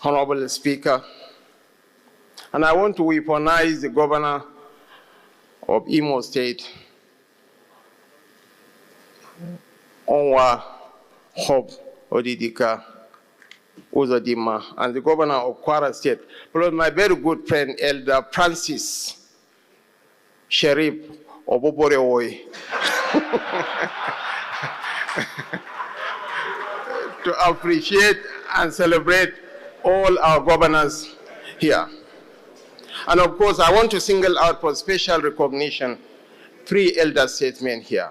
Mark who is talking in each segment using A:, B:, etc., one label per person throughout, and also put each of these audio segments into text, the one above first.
A: Honorable Speaker, and I want to weaponize the governor of Imo State, Onwa Hope Odidika Uzodima, and the governor of Kwara State, plus my very good friend, Elder Francis Sharif Oboborewoy, to appreciate and celebrate all our governors here. And of course, I want to single out for special recognition 3 elder statesmen here.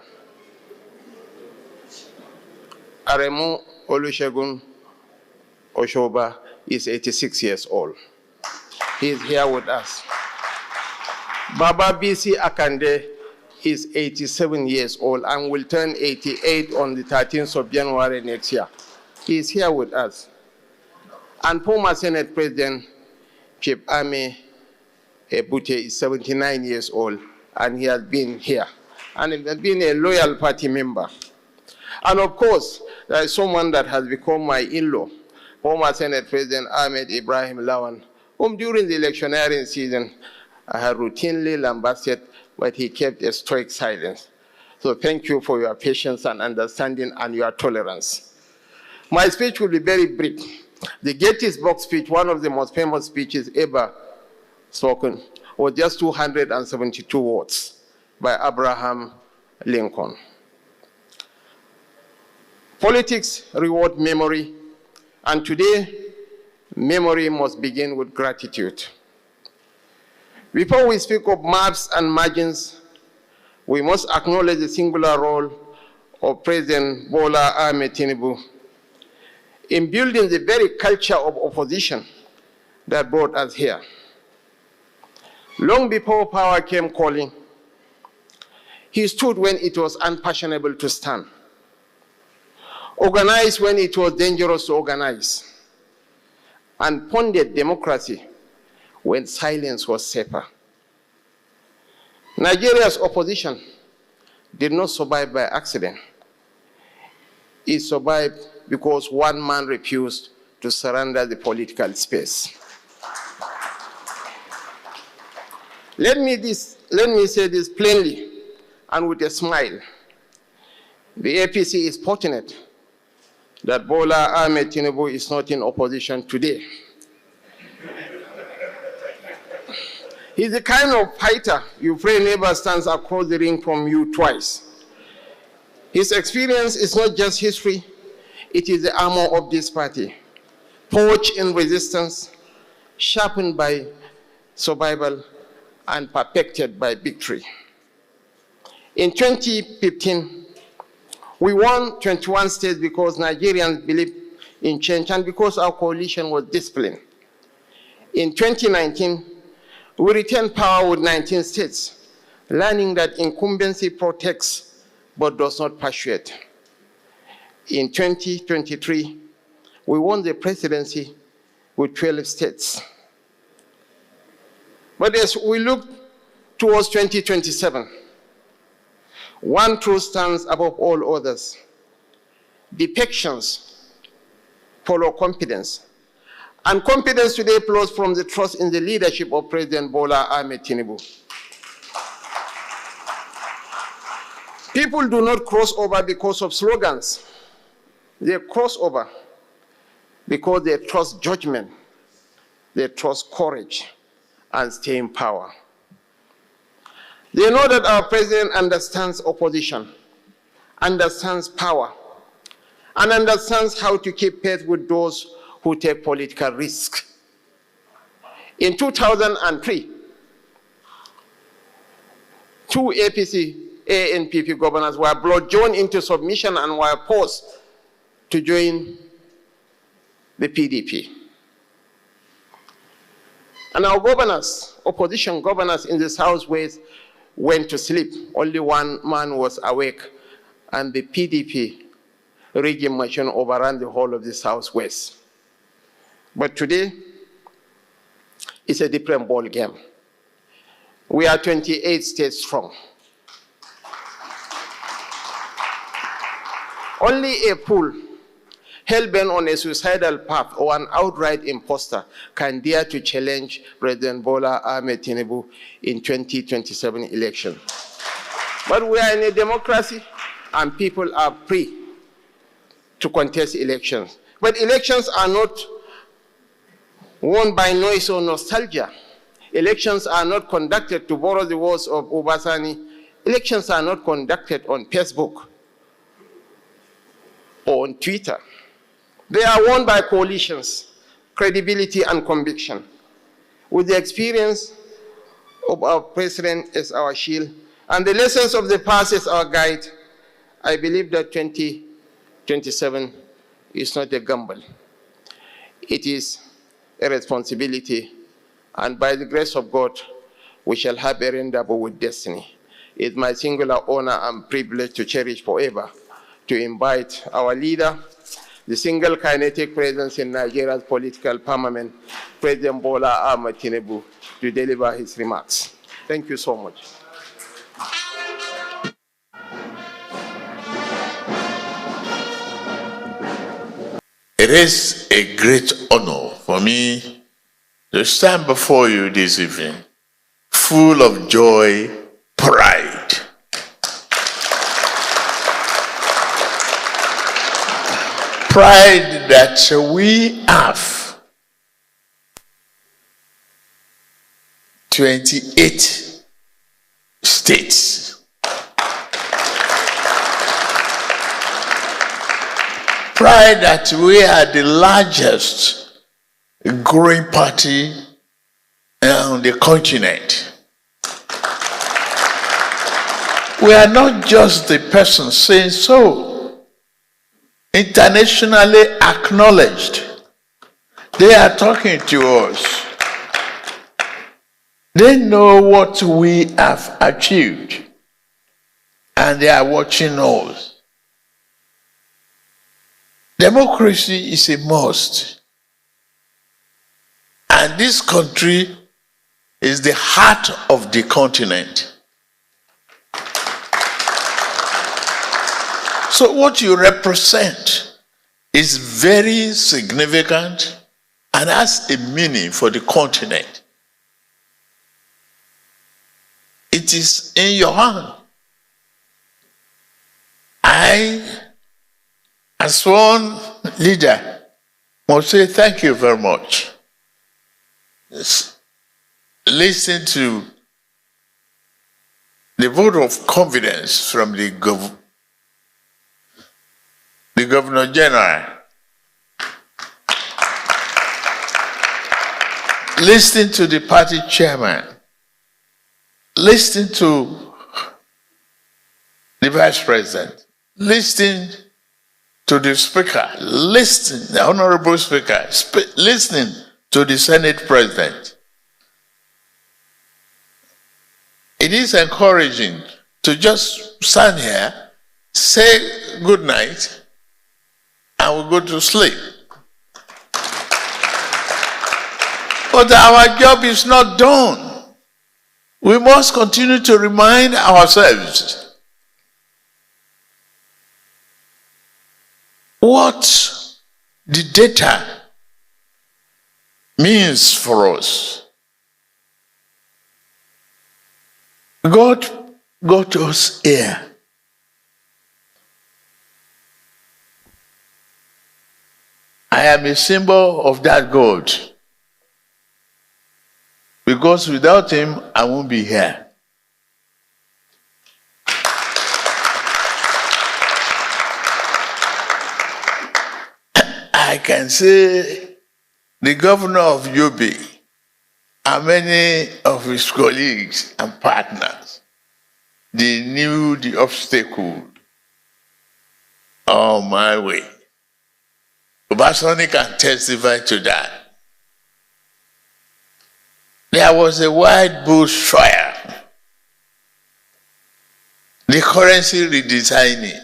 A: Aremu Olusegun Oshoba is 86 years old. He is here with us. Baba BC Akande is 87 years old and will turn 88 on the 13th of January next year. He is here with us. And former Senate President Chief Ame Ebute is 79 years old, and he has been here. And he has been a loyal party member. And of course, there is someone that has become my in-law, former Senate President Ahmed Ibrahim Lawan, whom during the electioneering season I had routinely lambasted, but he kept a stoic silence. So thank you for your patience and understanding and your tolerance. My speech will be very brief. The Gettysburg speech, one of the most famous speeches ever spoken, was just 272 words by Abraham Lincoln. Politics reward memory, and today, memory must begin with gratitude. Before we speak of maps and margins, we must acknowledge the singular role of President Bola Ahmed Tinubu in building the very culture of opposition that brought us here. Long before power came calling, he stood when it was unfashionable to stand, organized when it was dangerous to organize, and pounded democracy when silence was safer. Nigeria's opposition did not survive by accident. It survived because one man refused to surrender the political space. Let me say this plainly and with a smile. The APC is fortunate that Bola Ahmed Tinubu is not in opposition today. He's the kind of fighter you pray never stands across the ring from you twice. His experience is not just history, it is the armor of this party, forged in resistance, sharpened by survival, and perfected by victory. In 2015, we won 21 states because Nigerians believed in change and because our coalition was disciplined. In 2019, we retained power with 19 states, learning that incumbency protects but does not persuade. In 2023, we won the presidency with 12 states. But as we look towards 2027, one truth stands above all others. Defections follow confidence. And confidence today flows from the trust in the leadership of President Bola Ahmed Tinubu. People do not cross over because of slogans. They cross over because they trust judgment, they trust courage, and staying power. They know that our president understands opposition, understands power, and understands how to keep pace with those who take political risk. In 2003, 2 APC ANPP governors were brought joined into submission and were forced to join the PDP. And our governors, opposition governors in the Southwest, went to sleep. Only one man was awake, and the PDP regime machine overran the whole of the Southwest. But today, it's a different ball game. We are 28 states strong. Only a pool hell-bent on a suicidal path or an outright imposter can dare to challenge President Bola Ahmed Tinubu in 2027 election. But we are in a democracy and people are free to contest elections. But elections are not won by noise or nostalgia. Elections are not conducted, to borrow the words of Obasani, elections are not conducted on Facebook or on Twitter. They are won by coalitions, credibility, and conviction. With the experience of our president as our shield and the lessons of the past as our guide, I believe that 2027 is not a gamble. It is a responsibility, and by the grace of God, we shall have a rendezvous with destiny. It's my singular honor and privilege to cherish forever to invite our leader, the single kinetic presence in Nigeria's political firmament, President Bola Ahmed Tinubu, to deliver his remarks. Thank you so much.
B: It is a great honor for me to stand before you this evening, full of joy, pride. Pride that we have 28 states. Pride that we are the largest growing party on the continent. We are not just the person saying so. Internationally acknowledged. They are talking to us. They know what we have achieved, and they are watching us. Democracy is a must. And this country is the heart of the continent. So what you represent is very significant and has a meaning for the continent. It is in your hand. I, as one leader, must say thank you very much. Listen to the vote of confidence from the Governor General. Listen to the party chairman. Listen to the vice president. Listen to the speaker. Listen, the honorable speaker. Listen to the Senate president. It is encouraging to just stand here, say good night, and we go to sleep. But our job is not done. We must continue to remind ourselves what the data means for us. God got us here. I am a symbol of that God. Because without him, I won't be here. I can say the governor of Yobe and many of his colleagues and partners, they knew the obstacle on my way. Obasani can testify to that. There was a white bush fire. The currency redesigning.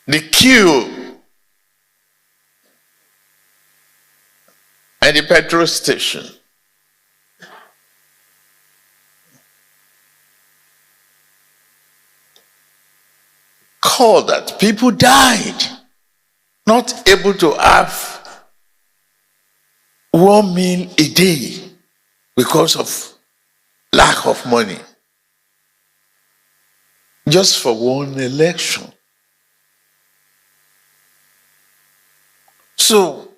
B: The queue at the petrol station. Call that that people died, not able to have one meal a day because of lack of money. Just for one election. So,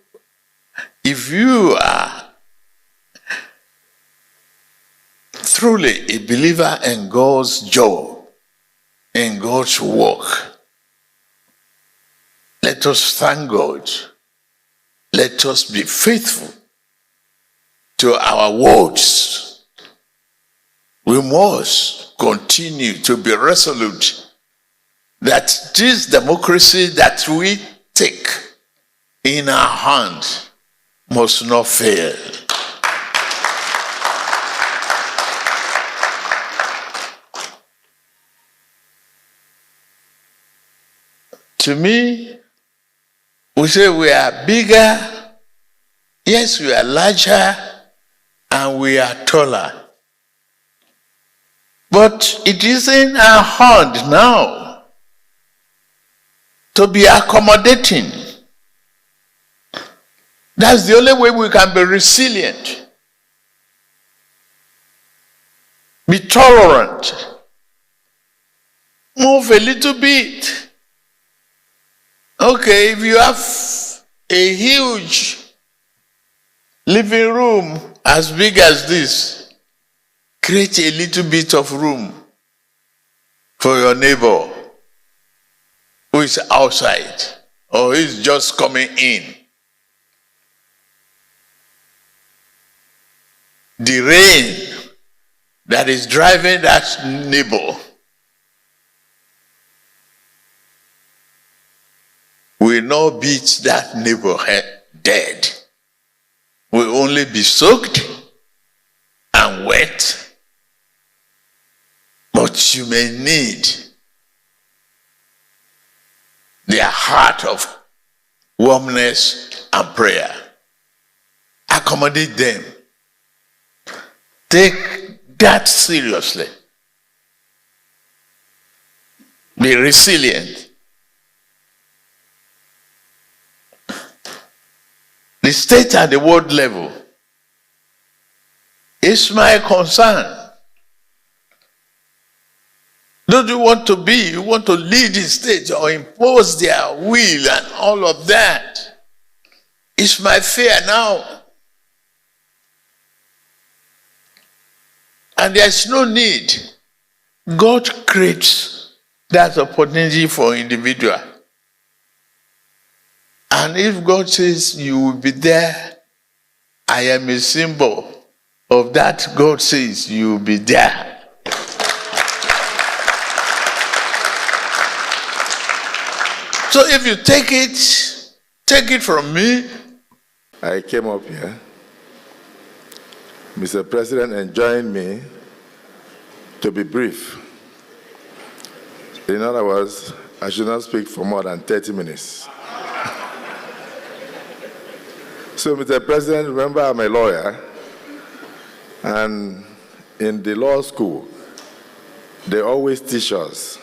B: if you are truly a believer in God's job, in God's work, let us thank God. Let us be faithful to our words. We must continue to be resolute that this democracy that we take in our hand must not fail. To me, we say we are bigger, yes, we are larger, and we are taller. But it is in our hand now to be accommodating. That's the only way we can be resilient, be tolerant, move a little bit. Okay, if you have a huge living room as big as this, create a little bit of room for your neighbor who is outside or is just coming in. The rain that is driving that neighbor will not beat that neighbor dead. Will only be soaked and wet. But you may need their heart of warmness and prayer. Accommodate them. Take that seriously. Be resilient. The state and the world level is my concern. Don't you want to be, you want to lead the state or impose their will and all of that? It's my fear now. And there's no need. God creates that opportunity for individual. And if God says you will be there, I am a symbol of that. God says you will be there. So if you take it from me.
C: I came up here, Mr. President enjoined me to be brief. In other words, I should not speak for more than 30 minutes. So, Mr. President, remember I'm a lawyer, and in the law school, they always teach us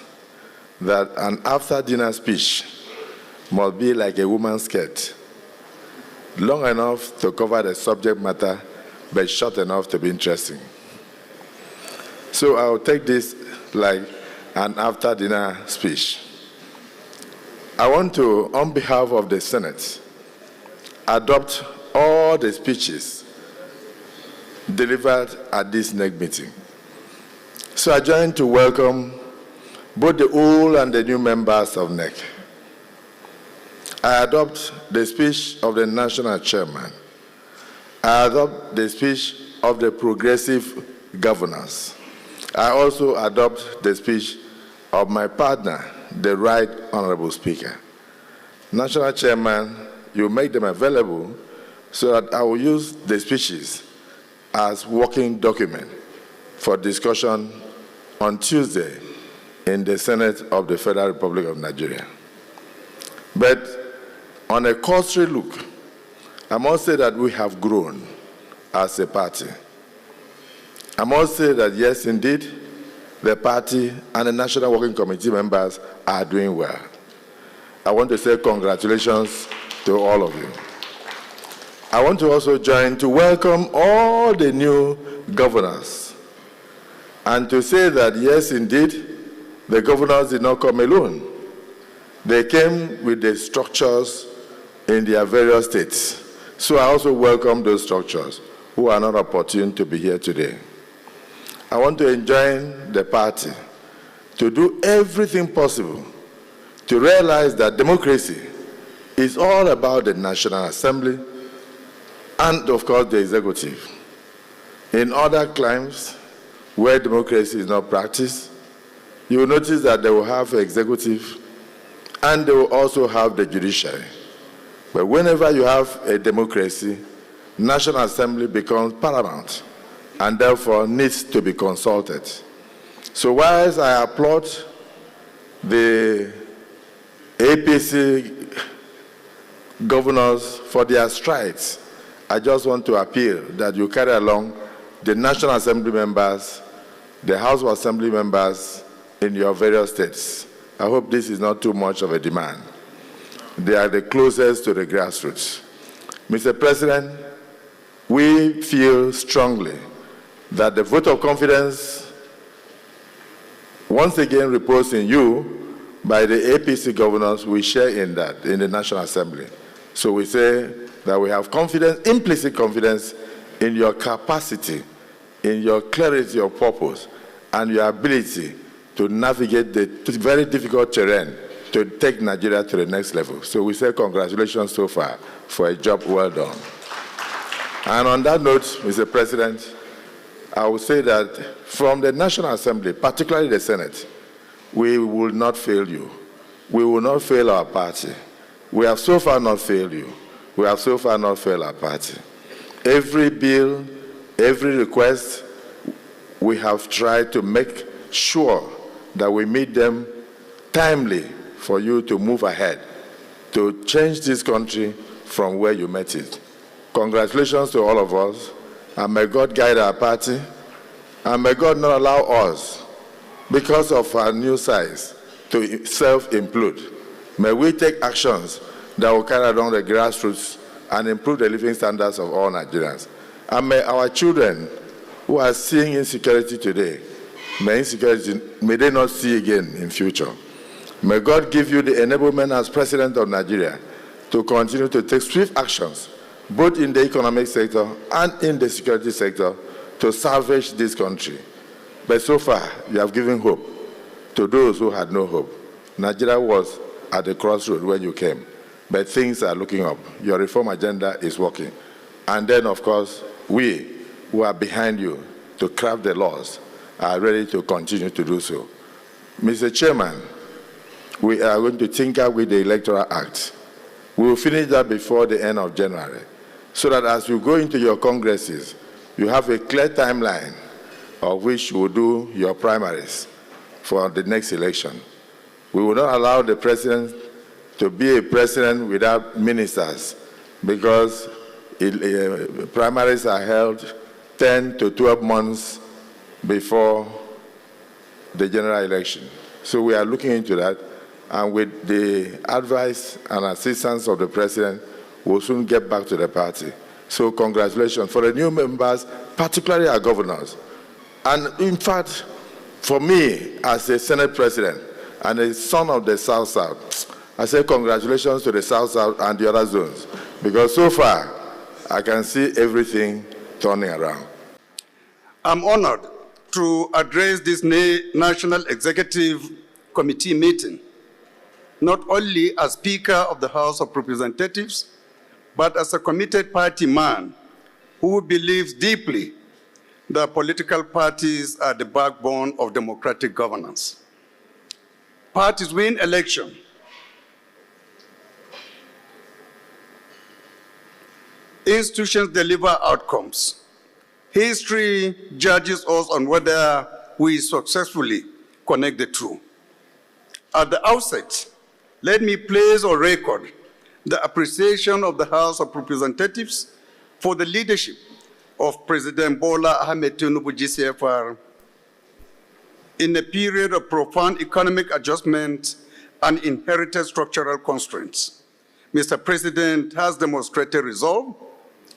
C: that an after-dinner speech must be like a woman's skirt, long enough to cover the subject matter, but short enough to be interesting. So I'll take this like an after-dinner speech. I want to, on behalf of the Senate, adopt all the speeches delivered at this NEC meeting. So I join to welcome both the old and the new members of NEC. I adopt the speech of the national chairman. I adopt the speech of the progressive governors. I also adopt the speech of my partner, the Right Honorable Speaker. National Chairman, you make them available so that I will use the speeches as working document for discussion on Tuesday in the Senate of the Federal Republic of Nigeria. But on a cursory look, I must say that we have grown as a party. I must say that yes, indeed, the party and the National Working Committee members are doing well. I want to say congratulations to all of you. I want to also join to welcome all the new governors and to say that, yes, indeed, the governors did not come alone. They came with the structures in their various states. So I also welcome those structures who are not opportune to be here today. I want to enjoin the party to do everything possible to realize that democracy is all about the National Assembly and, of course, the executive. In other climes where democracy is not practiced, you will notice that they will have executive and they will also have the judiciary. But whenever you have a democracy, National Assembly becomes paramount and therefore needs to be consulted. So whilst I applaud the APC governors for their strides, I just want to appeal that you carry along the National Assembly members, the House of Assembly members in your various states. I hope this is not too much of a demand. They are the closest to the grassroots. Mr. President, we feel strongly that the vote of confidence once again reposed in you by the APC governors. We share in that, in the National Assembly. So we say that we have confidence, implicit confidence in your capacity, in your clarity of purpose, and your ability to navigate the very difficult terrain to take Nigeria to the next level. So we say congratulations so far for a job well done. And on that note, Mr. President, I will say that from the National Assembly, particularly the Senate, we will not fail you. We will not fail our party. We have so far not failed you. We have so far not failed our party. Every bill, every request, we have tried to make sure that we meet them timely for you to move ahead, to change this country from where you met it. Congratulations to all of us, and may God guide our party, and may God not allow us, because of our new size, to self-implode. May we take actions that will carry along the grassroots and improve the living standards of all Nigerians. And may our children who are seeing insecurity today, may they not see again in future. May God give you the enablement as President of Nigeria to continue to take swift actions, both in the economic sector and in the security sector, to salvage this country. But so far, you have given hope to those who had no hope. Nigeria was at the crossroad when you came, but things are looking up. Your reform agenda is working. And then, of course, we who are behind you to craft the laws are ready to continue to do so. Mr. Chairman, we are going to tinker with the Electoral Act. We will finish that before the end of January, so that as you go into your congresses, you have a clear timeline of which you will do your primaries for the next election. We will not allow the president to be a president without ministers, because primaries are held 10 to 12 months before the general election. So we are looking into that, and with the advice and assistance of the president, we'll soon get back to the party. So congratulations for the new members, particularly our governors. And in fact, for me, as a Senate president and a son of the South-South, I say congratulations to the South-South and the other zones, because so far, I can see everything turning around.
D: I'm honored to address this National Executive Committee meeting, not only as Speaker of the House of Representatives, but as a committed party man who believes deeply that political parties are the backbone of democratic governance. Parties win election. Institutions deliver outcomes. History judges us on whether we successfully connect the two. At the outset, let me place on record the appreciation of the House of Representatives for the leadership of President Bola Ahmed Tinubu GCFR in a period of profound economic adjustment and inherited structural constraints. Mr. President has demonstrated resolve,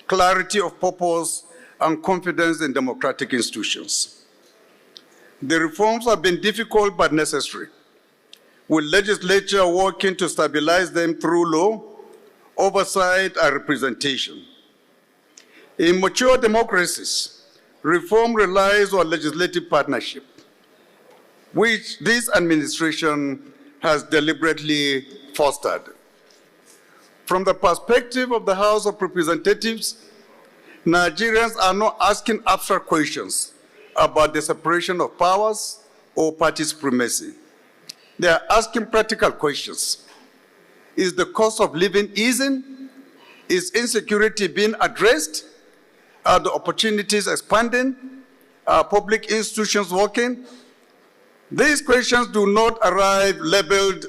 D: clarity of purpose, and confidence in democratic institutions. The reforms have been difficult but necessary, with legislature working to stabilize them through law, oversight, and representation. In mature democracies, reform relies on legislative partnership, which this administration has deliberately fostered. From the perspective of the House of Representatives, Nigerians are not asking abstract questions about the separation of powers or party supremacy. They are asking practical questions. Is the cost of living easing? Is insecurity being addressed? Are the opportunities expanding? Are public institutions working? These questions do not arrive labeled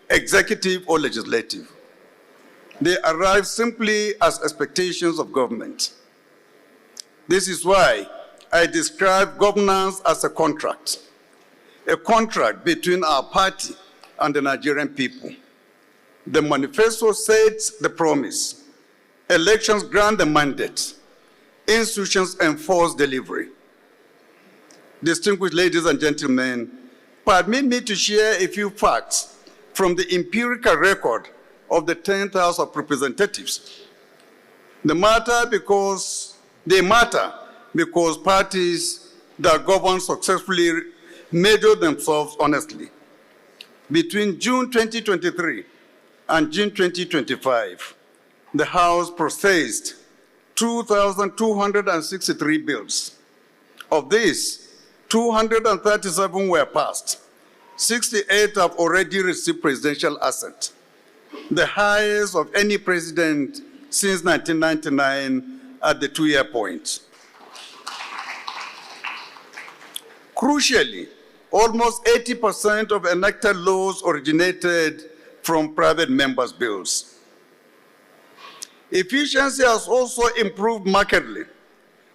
D: executive or legislative. They arrive simply as expectations of government. This is why I describe governance as a contract between our party and the Nigerian people. The manifesto sets the promise. Elections grant the mandate. Institutions enforce delivery. Distinguished ladies and gentlemen, permit me to share a few facts from the empirical record of the 10th House of Representatives. They matter because parties that govern successfully measure themselves honestly. Between June 2023 and June 2025, the House processed 2,263 bills. Of these, 237 were passed. 68 have already received presidential assent, the highest of any president since 1999 at the two-year point. Crucially, almost 80% of enacted laws originated from private members' bills. Efficiency has also improved markedly.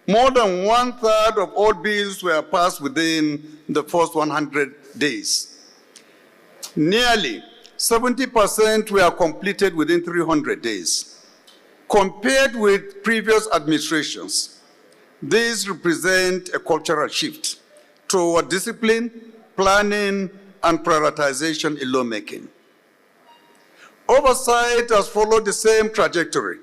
D: More than 1/3 of all bills were passed within the first 100 days. Nearly 70% were completed within 300 days. Compared with previous administrations, these represent a cultural shift toward discipline, planning, and prioritization in lawmaking. Oversight has followed the same trajectory.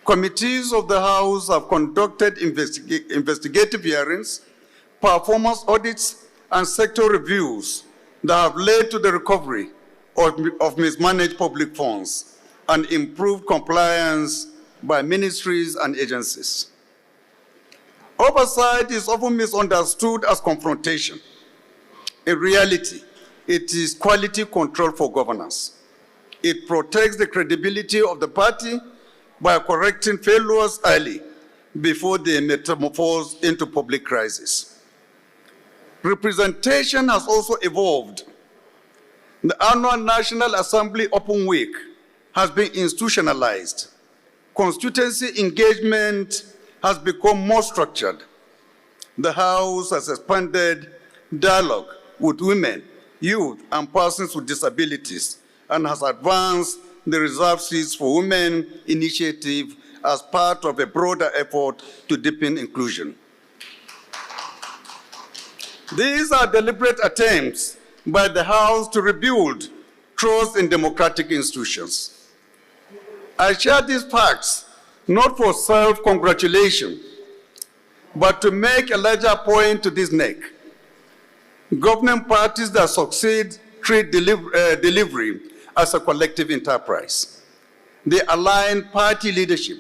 D: Committees of the House have conducted investigative hearings, performance audits, and sector reviews that have led to the recovery of mismanaged public funds and improved compliance by ministries and agencies. Oversight is often misunderstood as confrontation. In reality, it is quality control for governance. It protects the credibility of the party by correcting failures early before they metamorphose into public crisis. Representation has also evolved. The annual National Assembly Open Week has been institutionalized. Constituency engagement has become more structured. The House has expanded dialogue with women, youth, and persons with disabilities, and has advanced the reserved seats for women initiative as part of a broader effort to deepen inclusion. These are deliberate attempts by the House to rebuild trust in democratic institutions. I share these facts not for self-congratulation, but to make a larger point to this neck. Governing parties that succeed treat delivery as a collective enterprise. They align party leadership,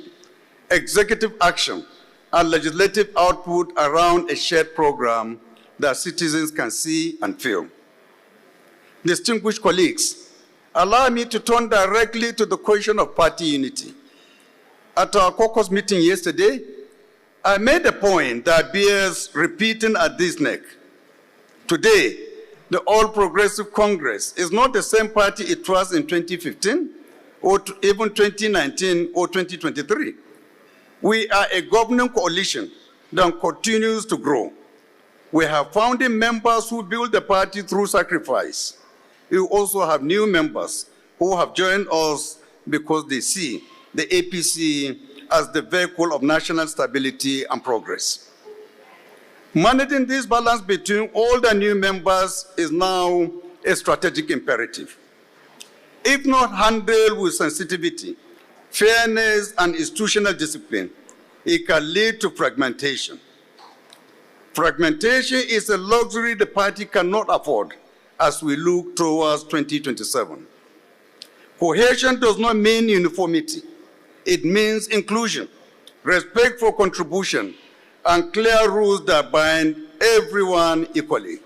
D: executive action, and legislative output around a shared program that citizens can see and feel. Distinguished colleagues, allow me to turn directly to the question of party unity. At our caucus meeting yesterday, I made a point that bears repeating at this neck. Today, the All Progressive Congress is not the same party it was in 2015, or even 2019 or 2023. We are a governing coalition that continues to grow. We have founding members who build the party through sacrifice, We also have new members who have joined us because they see the APC as the vehicle of national stability and progress. Managing this balance between old and new members is now a strategic imperative. If not handled with sensitivity, fairness, and institutional discipline, it can lead to fragmentation. Fragmentation is a luxury the party cannot afford as we look towards 2027. Cohesion does not mean uniformity. It means inclusion, respect for contribution, and clear rules that bind everyone equally.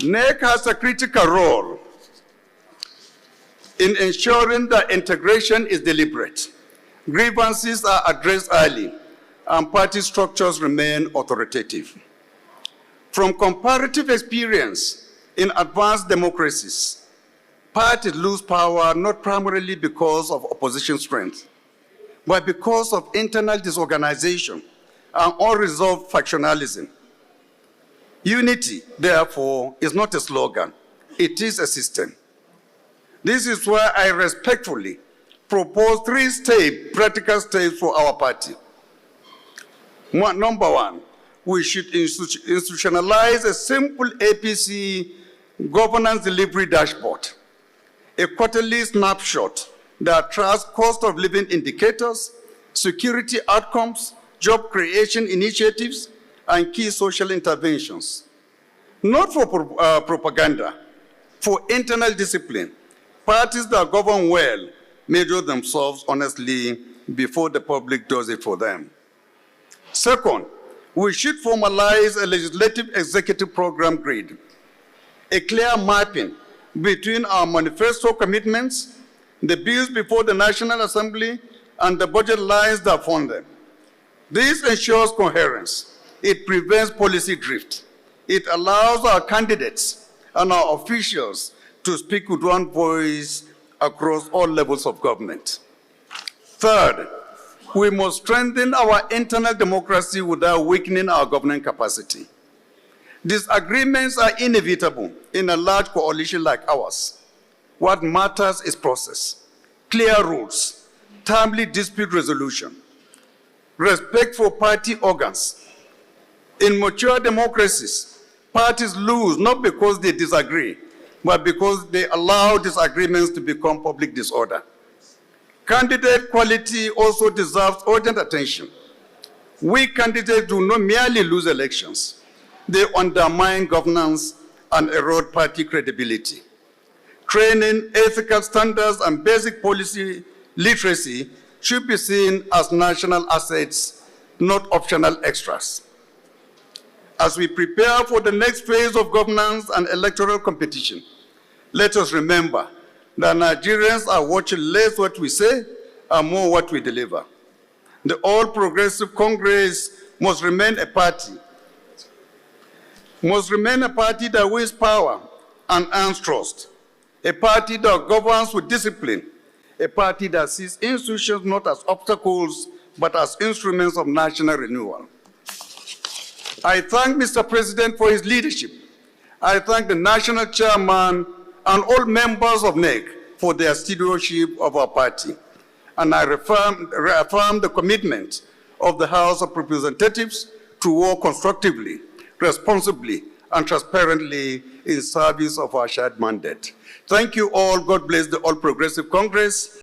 D: NEC has a critical role in ensuring that integration is deliberate, grievances are addressed early, and party structures remain authoritative. From comparative experience in advanced democracies, parties lose power not primarily because of opposition strength, but because of internal disorganization and unresolved factionalism. Unity, therefore, is not a slogan, it is a system. This is why I respectfully propose 3 practical steps for our party. Number 1, we should institutionalize a simple APC governance delivery dashboard, a quarterly snapshot that tracks cost of living indicators, security outcomes, job creation initiatives, and key social interventions. Not for propaganda, for internal discipline. Parties that govern well measure themselves honestly before the public does it for them. Second, we should formalize a legislative executive program grid, a clear mapping between our manifesto commitments, the bills before the National Assembly, and the budget lines that fund them. This ensures coherence. It prevents policy drift. It allows our candidates and our officials to speak with one voice across all levels of government. Third, we must strengthen our internal democracy without weakening our governing capacity. Disagreements are inevitable in a large coalition like ours. What matters is process, clear rules, timely dispute resolution, respect for party organs. In mature democracies, parties lose not because they disagree, but because they allow disagreements to become public disorder. Candidate quality also deserves urgent attention. Weak candidates do not merely lose elections, they undermine governance and erode party credibility. Training, ethical standards, and basic policy literacy should be seen as national assets, not optional extras. As we prepare for the next phase of governance and electoral competition, let us remember that Nigerians are watching less what we say and more what we deliver. The All Progressive Congress must remain a party that wins power and earns trust, a party that governs with discipline, a party that sees institutions not as obstacles, but as instruments of national renewal. I thank Mr. President for his leadership. I thank the national chairman and all members of NEC for their stewardship of our party. And I reaffirm the commitment of the House of Representatives to work constructively, responsibly, and transparently in service of our shared mandate. Thank you all. God bless the All Progressive Congress.